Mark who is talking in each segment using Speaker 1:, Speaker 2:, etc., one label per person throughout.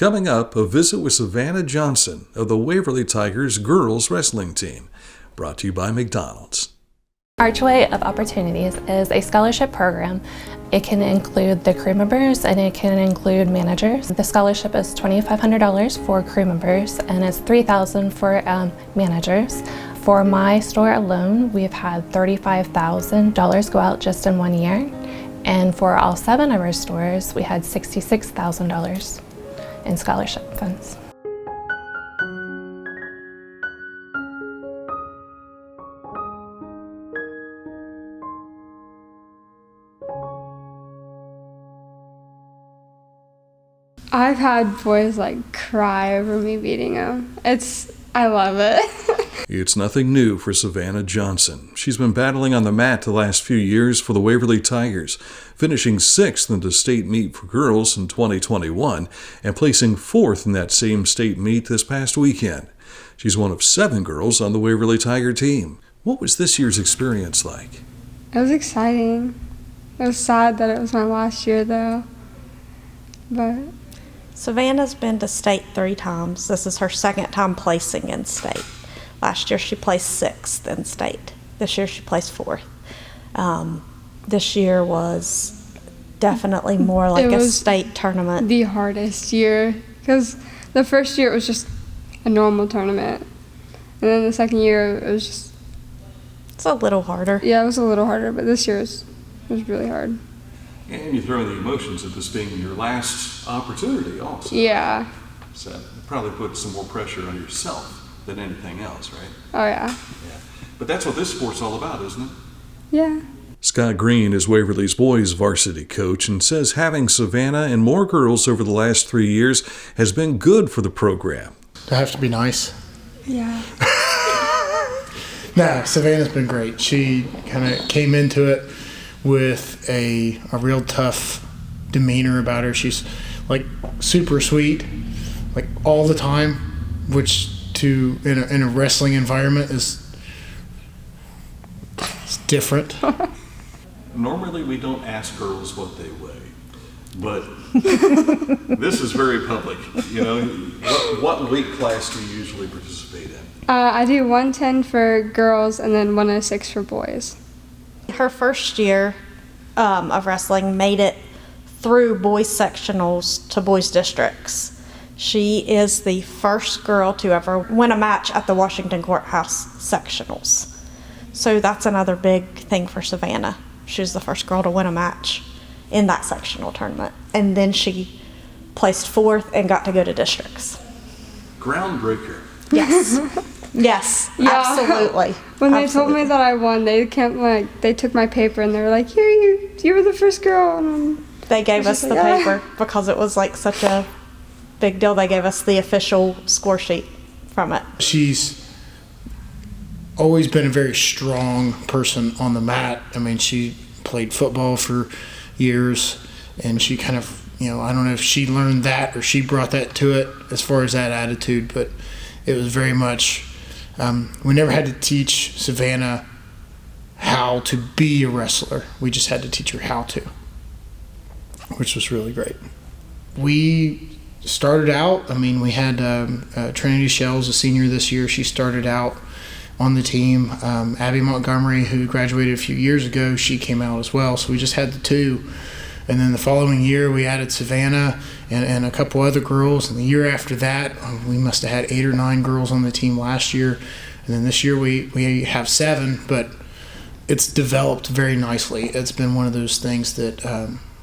Speaker 1: Coming up, a visit with Savannah Johnson of the Waverly Tigers girls wrestling team. Brought to you by McDonald's.
Speaker 2: Archway of Opportunities is a scholarship program. It can include the crew members and it can include managers. The scholarship is $2,500 for crew members and it's $3,000 for managers. For my store alone, we've had $35,000 go out just in 1 year. And for all 7 of our stores, we had $66,000 in scholarship funds.
Speaker 3: I've had boys cry over me beating them. I love it.
Speaker 1: It's nothing new for Savannah Johnson. She's been battling on the mat the last few years for the Waverly Tigers, finishing 6th in the state meet for girls in 2021 and placing 4th in that same state meet this past weekend. She's one of 7 girls on the Waverly Tiger team. What was this year's experience like?
Speaker 3: It was exciting. It was sad that it was my last year though, but
Speaker 4: Savannah's been to state 3 times. This is her 2nd time placing in state. Last year she placed 6th in state. This year she placed 4th. This year was definitely more like a state tournament.
Speaker 3: The hardest year, because the first year it was just a normal tournament. And then the second year it was just...
Speaker 4: It's a little harder.
Speaker 3: Yeah, it was a little harder, but this year was really hard.
Speaker 1: And you throw in the emotions of this being your last opportunity also.
Speaker 3: Yeah.
Speaker 1: So it probably put some more pressure on yourself than anything else, right?
Speaker 3: Oh, yeah.
Speaker 1: Yeah. But that's what this sport's all about, isn't it?
Speaker 3: Yeah.
Speaker 1: Scott Green is Waverly's boys varsity coach and says having Savannah and more girls over the last 3 years has been good for the program.
Speaker 5: I have to be nice.
Speaker 3: Yeah.
Speaker 5: No, Savannah's been great. She kind of came into it with a real tough demeanor about her. She's super sweet, all the time, which in a wrestling environment is different.
Speaker 1: Normally we don't ask girls what they weigh, but this is very public. You know, what weight class do you usually participate in?
Speaker 3: I do 110 for girls and then 106 for boys.
Speaker 4: Her first year of wrestling made it through boys sectionals to boys districts. She is the first girl to ever win a match at the Washington Courthouse sectionals. So that's another big thing for Savannah. She was the first girl to win a match in that sectional tournament. And then she placed 4th and got to go to districts.
Speaker 1: Groundbreaker.
Speaker 4: Yes. Yes,
Speaker 3: Yeah.
Speaker 4: Absolutely.
Speaker 3: When they told me that I won, they took my paper and they were like, "Here, you were the first girl." And
Speaker 4: they gave us the paper because it was such a big deal. They gave us the official score sheet from it.
Speaker 5: She's always been a very strong person on the mat. I mean, she played football for years, and she kind of, I don't know if she learned that or she brought that to it as far as that attitude, but it was very much, we never had to teach Savannah how to be a wrestler. We just had to teach her how to, which was really great. We started out, we had Trinity Shells, a senior this year. She started out on the team. Abby Montgomery, who graduated a few years ago, she came out as well. So we just had the 2. And then the following year, we added Savannah and a couple other girls. And the year after that, we must have had 8 or 9 girls on the team last year. And then this year, we have 7, but it's developed very nicely. It's been one of those things that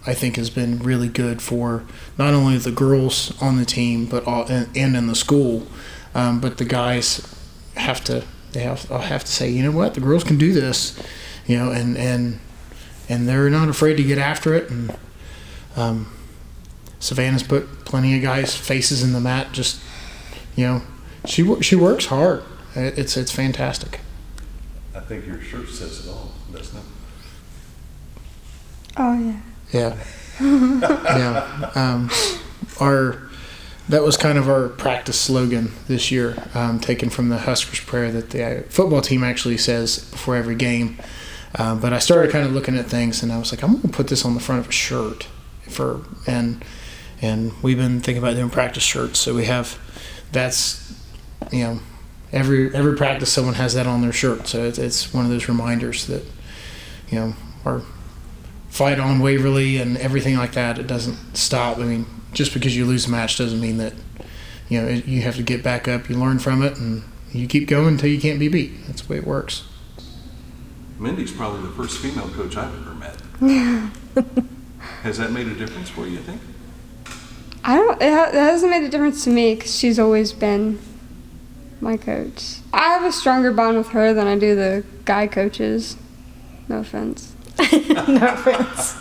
Speaker 5: I think has been really good for not only the girls on the team, but and in the school. But the guys have to say, you know what, the girls can do this, and they're not afraid to get after it. And Savannah's put plenty of guys' faces in the mat. Just, she works hard. It's fantastic.
Speaker 1: I think your shirt says it all, doesn't it?
Speaker 3: Oh yeah.
Speaker 5: Yeah. Yeah. That was kind of our practice slogan this year, taken from the Huskers prayer that the football team actually says before every game. But I started kind of looking at things, and I was like, I'm going to put this on the front of a shirt, and And we've been thinking about doing practice shirts. So we have, that's, you know, every practice someone has that on their shirt. So it's one of those reminders that, you know, our fight on Waverly and everything like that, it doesn't stop. I mean, just because you lose a match doesn't mean that, you know, you have to get back up, you learn from it, and you keep going until you can't be beat. That's the way it works.
Speaker 1: Mindie's probably the first female coach I've ever met. Has that made a difference for you, you think?
Speaker 3: It hasn't made a difference to me because she's always been my coach. I have a stronger bond with her than I do the guy coaches. No offense.
Speaker 4: No offense.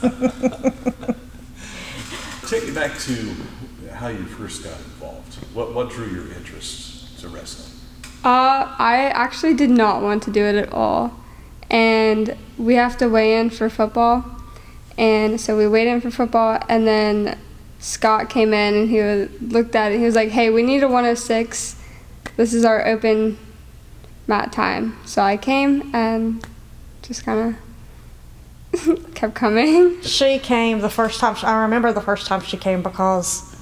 Speaker 1: Take me back to how you first got involved. What drew your interest to wrestling?
Speaker 3: I actually did not want to do it at all. And we have to weigh in for football. And so we weighed in for football, and then Scott came in and he looked at it. He was like, hey, we need a 106. This is our open mat time. So I came and just kind of kept coming.
Speaker 4: She came the first time. I remember the first time she came because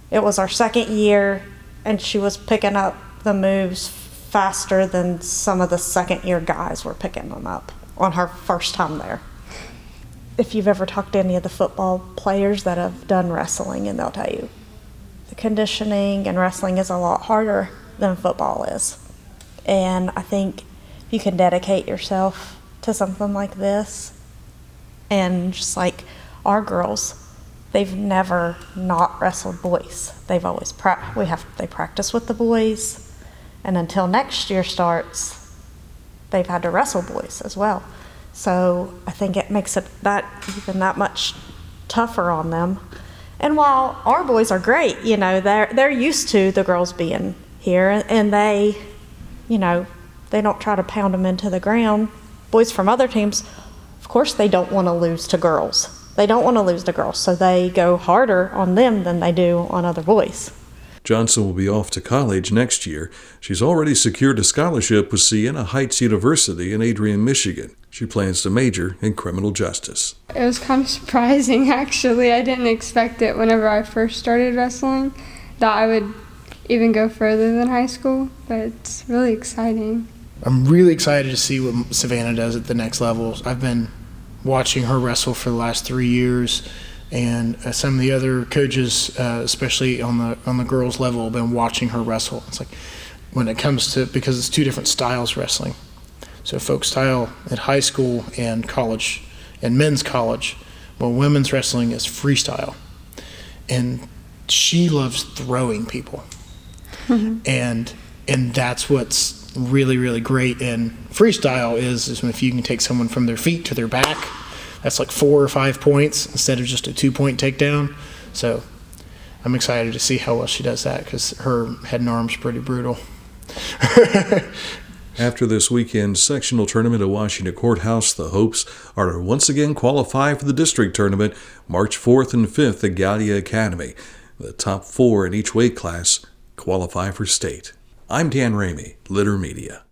Speaker 4: it was our second year, and she was picking up the moves faster than some of the second year guys were picking them up on her first time there. If you've ever talked to any of the football players that have done wrestling, and they'll tell you the conditioning and wrestling is a lot harder than football is. And I think if you can dedicate yourself to something like this, and just like our girls, they've never not wrestled boys. They've always they practice with the boys, and until next year starts, they've had to wrestle boys as well. So I think it makes it even that much tougher on them. And while our boys are great, you know, they're used to the girls being here, and they, you know, they don't try to pound them into the ground. Boys from other teams, of course, they don't want to lose to girls. They don't want to lose to girls, so they go harder on them than they do on other boys.
Speaker 1: Johnson will be off to college next year. She's already secured a scholarship with Siena Heights University in Adrian, Michigan. She plans to major in criminal justice.
Speaker 3: It was kind of surprising, actually. I didn't expect it whenever I first started wrestling, that I would even go further than high school, but it's really exciting.
Speaker 5: I'm really excited to see what Savannah does at the next level. I've been watching her wrestle for the last 3 years, and some of the other coaches, especially on the girls level, have been watching her wrestle. It's like when it comes to, because it's two different styles wrestling. So folk style at high school and college and men's college, well, women's wrestling is freestyle, and she loves throwing people. and that's what's really, really great in freestyle is if you can take someone from their feet to their back, that's like 4 or 5 points instead of just a 2-point takedown. So I'm excited to see how well she does that, because her head and arm's pretty brutal.
Speaker 1: After this weekend's sectional tournament at Washington Courthouse, the Hopes are to once again qualify for the district tournament March 4th and 5th at Gallia Academy. The top 4 in each weight class qualify for state. I'm Dan Ramey, Litter Media.